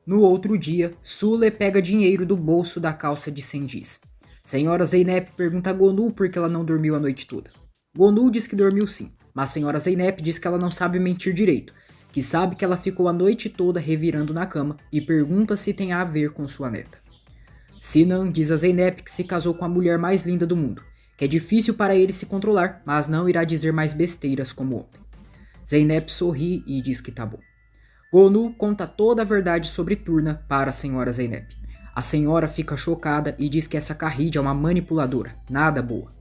No outro dia, Sule pega dinheiro do bolso da calça de Sendiz. Senhora Zeynep pergunta a Gonu por que ela não dormiu a noite toda. Gonu diz que dormiu sim, mas Senhora Zeynep diz que ela não sabe mentir direito, que sabe que ela ficou a noite toda revirando na cama e pergunta se tem a ver com sua neta. Sinan diz a Zeynep que se casou com a mulher mais linda do mundo, que é difícil para ele se controlar, mas não irá dizer mais besteiras como ontem. Zeynep sorri e diz que tá bom. Gonu conta toda a verdade sobre Turna para a senhora Zeynep. A senhora fica chocada e diz que essa Khadija é uma manipuladora, nada boa.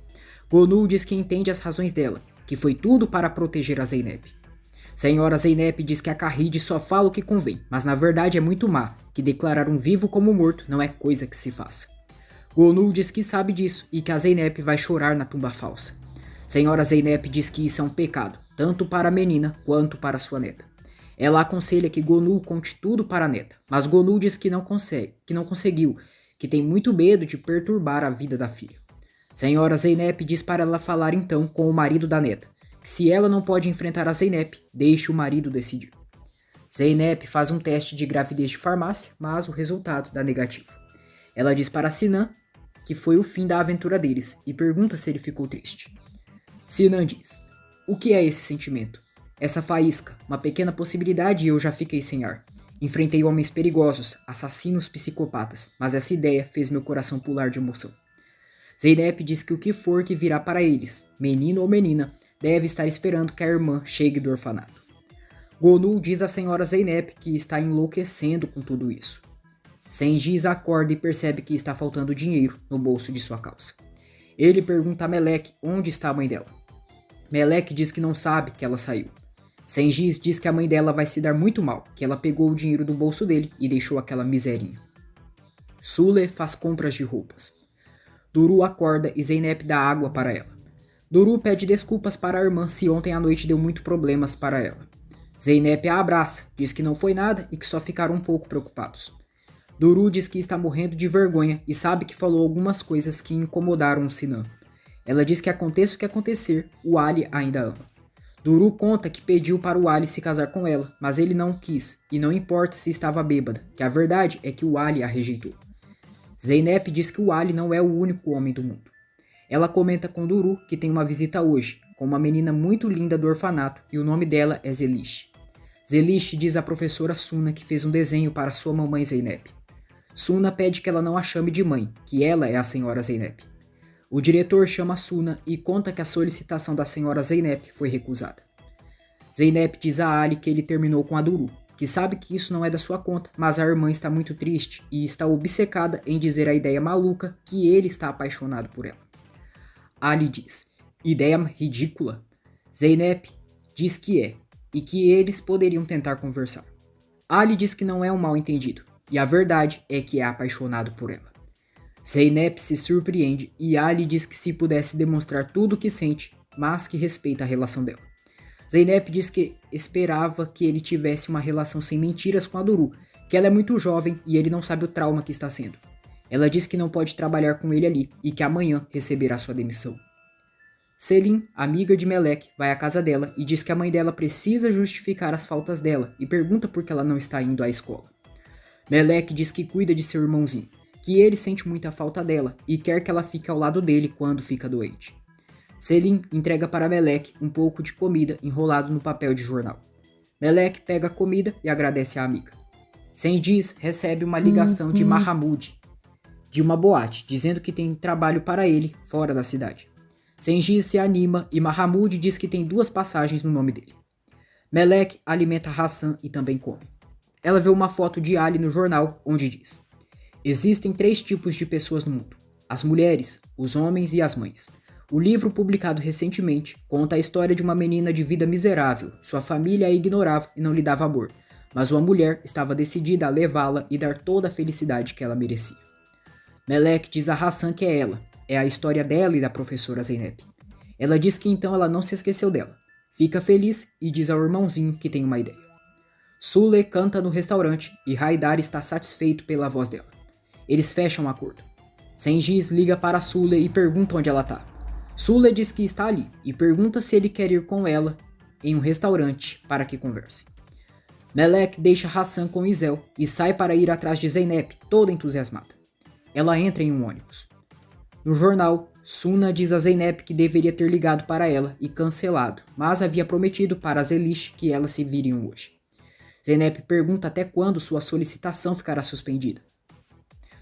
Gonu diz que entende as razões dela, que foi tudo para proteger a Zeynep. Senhora Zeynep diz que a Khadija só fala o que convém, mas na verdade é muito má, que declarar um vivo como morto não é coisa que se faça. Gonu diz que sabe disso e que a Zeynep vai chorar na tumba falsa. Senhora Zeynep diz que isso é um pecado, tanto para a menina quanto para sua neta. Ela aconselha que Gonu conte tudo para a neta, mas Gonu diz que não conseguiu, que tem muito medo de perturbar a vida da filha. Senhora Zeynep diz para ela falar então com o marido da neta, que se ela não pode enfrentar a Zeynep, deixe o marido decidir. Zeynep faz um teste de gravidez de farmácia, mas o resultado dá negativo. Ela diz para Sinan que foi o fim da aventura deles e pergunta se ele ficou triste. Sinan diz: o que é esse sentimento? Essa faísca, uma pequena possibilidade e eu já fiquei sem ar. Enfrentei homens perigosos, assassinos psicopatas, mas essa ideia fez meu coração pular de emoção. Zeynep diz que o que for que virá para eles, menino ou menina, deve estar esperando que a irmã chegue do orfanato. Gonu diz à senhora Zeynep que está enlouquecendo com tudo isso. Sendiz acorda e percebe que está faltando dinheiro no bolso de sua calça. Ele pergunta a Melek onde está a mãe dela. Melek diz que não sabe que ela saiu. Sendiz diz que a mãe dela vai se dar muito mal, que ela pegou o dinheiro do bolso dele e deixou aquela miserinha. Sule faz compras de roupas. Duru acorda e Zeynep dá água para ela. Duru pede desculpas para a irmã se ontem à noite deu muito problemas para ela. Zeynep a abraça, diz que não foi nada e que só ficaram um pouco preocupados. Duru diz que está morrendo de vergonha e sabe que falou algumas coisas que incomodaram o Sinan. Ela diz que aconteça o que acontecer, o Ali ainda ama. Duru conta que pediu para o Ali se casar com ela, mas ele não quis, e não importa se estava bêbada, que a verdade é que o Ali a rejeitou. Zeynep diz que o Ali não é o único homem do mundo. Ela comenta com Duru que tem uma visita hoje, com uma menina muito linda do orfanato, e o nome dela é Zelish. Zelish diz à professora Suna que fez um desenho para sua mamãe Zeynep. Suna pede que ela não a chame de mãe, que ela é a senhora Zeynep. O diretor chama Suna e conta que a solicitação da senhora Zeynep foi recusada. Zeynep diz a Ali que ele terminou com a Duru, que sabe que isso não é da sua conta, mas a irmã está muito triste e está obcecada em dizer a ideia maluca que ele está apaixonado por ela. Ali diz: ideia ridícula. Zeynep diz que é, e que eles poderiam tentar conversar. Ali diz que não é um mal-entendido, e a verdade é que é apaixonado por ela. Zeynep se surpreende e Ali diz que se pudesse demonstrar tudo o que sente, mas que respeita a relação dela. Zeynep diz que esperava que ele tivesse uma relação sem mentiras com a Duru, que ela é muito jovem e ele não sabe o trauma que está sendo. Ela diz que não pode trabalhar com ele ali e que amanhã receberá sua demissão. Selim, amiga de Melek, vai à casa dela e diz que a mãe dela precisa justificar as faltas dela e pergunta por que ela não está indo à escola. Melek diz que cuida de seu irmãozinho, que ele sente muita falta dela e quer que ela fique ao lado dele quando fica doente. Selim entrega para Melek um pouco de comida enrolado no papel de jornal. Melek pega a comida e agradece à amiga. Sendiz recebe uma ligação de Mahamud, de uma boate, dizendo que tem trabalho para ele fora da cidade. Sendiz se anima e Mahamud diz que tem 2 passagens no nome dele. Melek alimenta Hassan e também come. Ela vê uma foto de Ali no jornal, onde diz: existem 3 tipos de pessoas no mundo: as mulheres, os homens e as mães. O livro publicado recentemente conta a história de uma menina de vida miserável. Sua família a ignorava e não lhe dava amor, mas uma mulher estava decidida a levá-la e dar toda a felicidade que ela merecia. Melek diz a Hassan que é ela. É a história dela e da professora Zeynep. Ela diz que então ela não se esqueceu dela. Fica feliz e diz ao irmãozinho que tem uma ideia. Sule canta no restaurante e Haidar está satisfeito pela voz dela. Eles fecham um acordo. Sengiz liga para Sule e pergunta onde ela está. Sule diz que está ali e pergunta se ele quer ir com ela em um restaurante para que converse. Melek deixa Hassan com Izel e sai para ir atrás de Zeynep, toda entusiasmada. Ela entra em um ônibus. No jornal, Suna diz a Zeynep que deveria ter ligado para ela e cancelado, mas havia prometido para Zelish que elas se viriam hoje. Zeynep pergunta até quando sua solicitação ficará suspendida.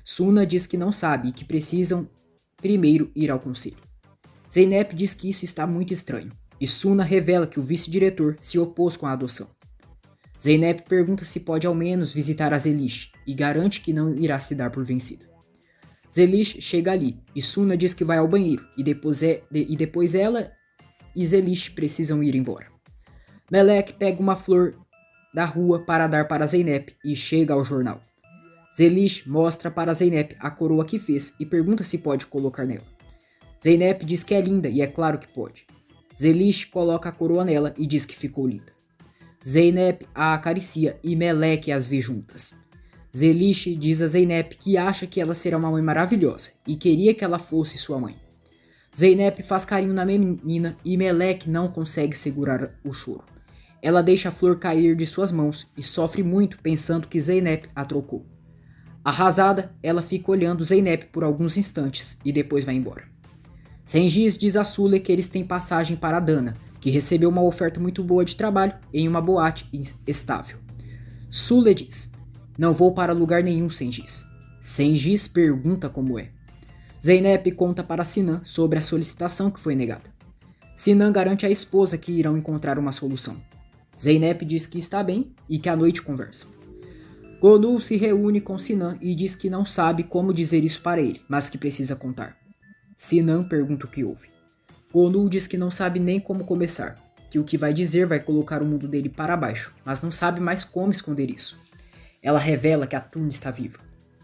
Suna diz que não sabe e que precisam primeiro ir ao conselho. Zeynep diz que isso está muito estranho, e Suna revela que o vice-diretor se opôs com a adoção. Zeynep pergunta se pode ao menos visitar a Zelish e garante que não irá se dar por vencida. Zelish chega ali e Suna diz que vai ao banheiro e depois ela e Zelish precisam ir embora. Melek pega uma flor da rua para dar para Zeynep e chega ao jornal. Zelish mostra para Zeynep a coroa que fez e pergunta se pode colocar nela. Zeynep diz que é linda e é claro que pode. Zelish coloca a coroa nela e diz que ficou linda. Zeynep a acaricia e Melek as vê juntas. Zelish diz a Zeynep que acha que ela será uma mãe maravilhosa e queria que ela fosse sua mãe. Zeynep faz carinho na menina e Melek não consegue segurar o choro. Ela deixa a flor cair de suas mãos e sofre muito pensando que Zeynep a trocou. Arrasada, ela fica olhando Zeynep por alguns instantes e depois vai embora. Cengiz diz a Sule que eles têm passagem para Dana, que recebeu uma oferta muito boa de trabalho em uma boate estável. Sule diz: "Não vou para lugar nenhum, Cengiz." Cengiz pergunta como é. Zeynep conta para Sinan sobre a solicitação que foi negada. Sinan garante à esposa que irão encontrar uma solução. Zeynep diz que está bem e que à noite conversam. Gonu se reúne com Sinan e diz que não sabe como dizer isso para ele, mas que precisa contar. Sinan pergunta o que houve. Gonu diz que não sabe nem como começar, que o que vai dizer vai colocar o mundo dele para baixo, mas não sabe mais como esconder isso. Ela revela que a Turma está viva.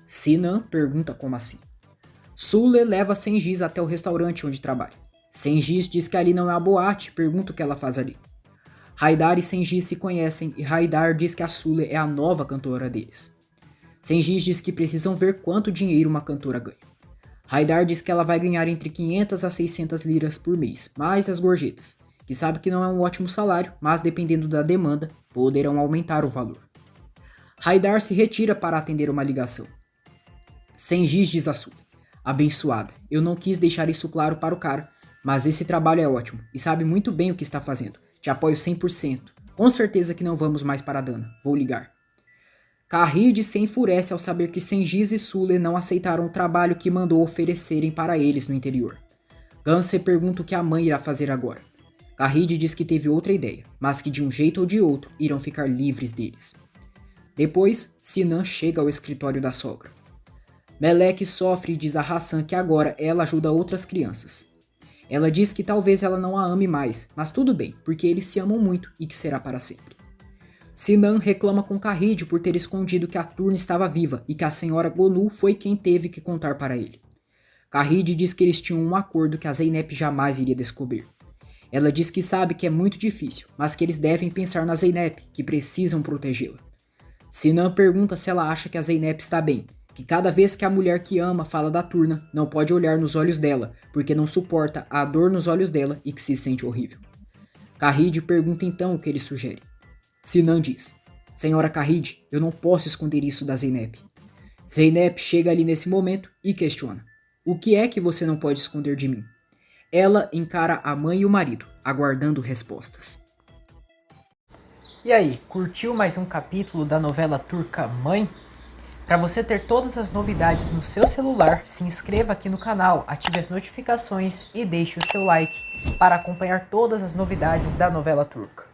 Sinan pergunta como assim. Sule leva Cengiz até o restaurante onde trabalha. Cengiz diz que ali não é a boate e pergunta o que ela faz ali. Haidar e Cengiz se conhecem e Haidar diz que a Sule é a nova cantora deles. Cengiz diz que precisam ver quanto dinheiro uma cantora ganha. Haidar diz que ela vai ganhar entre 500 a 600 liras por mês, mais as gorjetas, que sabe que não é um ótimo salário, mas dependendo da demanda, poderão aumentar o valor. Haidar se retira para atender uma ligação. Cengiz diz a Sule: "Abençoada, eu não quis deixar isso claro para o cara, mas esse trabalho é ótimo e sabe muito bem o que está fazendo. Te apoio 100%. Com certeza que não vamos mais para Dana. Vou ligar." Kahid se enfurece ao saber que Cengiz e Sule não aceitaram o trabalho que mandou oferecerem para eles no interior. Ganse pergunta o que a mãe irá fazer agora. Kahid diz que teve outra ideia, mas que de um jeito ou de outro irão ficar livres deles. Depois, Sinan chega ao escritório da sogra. Melek sofre e diz a Hassan que agora ela ajuda outras crianças. Ela diz que talvez ela não a ame mais, mas tudo bem, porque eles se amam muito e que será para sempre. Sinan reclama com Kahid por ter escondido que a Turna estava viva e que a senhora Gonu foi quem teve que contar para ele. Kahid diz que eles tinham um acordo que a Zeynep jamais iria descobrir. Ela diz que sabe que é muito difícil, mas que eles devem pensar na Zeynep, que precisam protegê-la. Sinan pergunta se ela acha que a Zeynep está bem, que cada vez que a mulher que ama fala da Turna, não pode olhar nos olhos dela, porque não suporta a dor nos olhos dela e que se sente horrível. Kahid pergunta então o que ele sugere. Sinan diz: "Senhora Kahid, eu não posso esconder isso da Zeynep." Zeynep chega ali nesse momento e questiona: "O que é que você não pode esconder de mim?" Ela encara a mãe e o marido, aguardando respostas. E aí, curtiu mais um capítulo da novela turca Mãe? Para você ter todas as novidades no seu celular, se inscreva aqui no canal, ative as notificações e deixe o seu like para acompanhar todas as novidades da novela turca.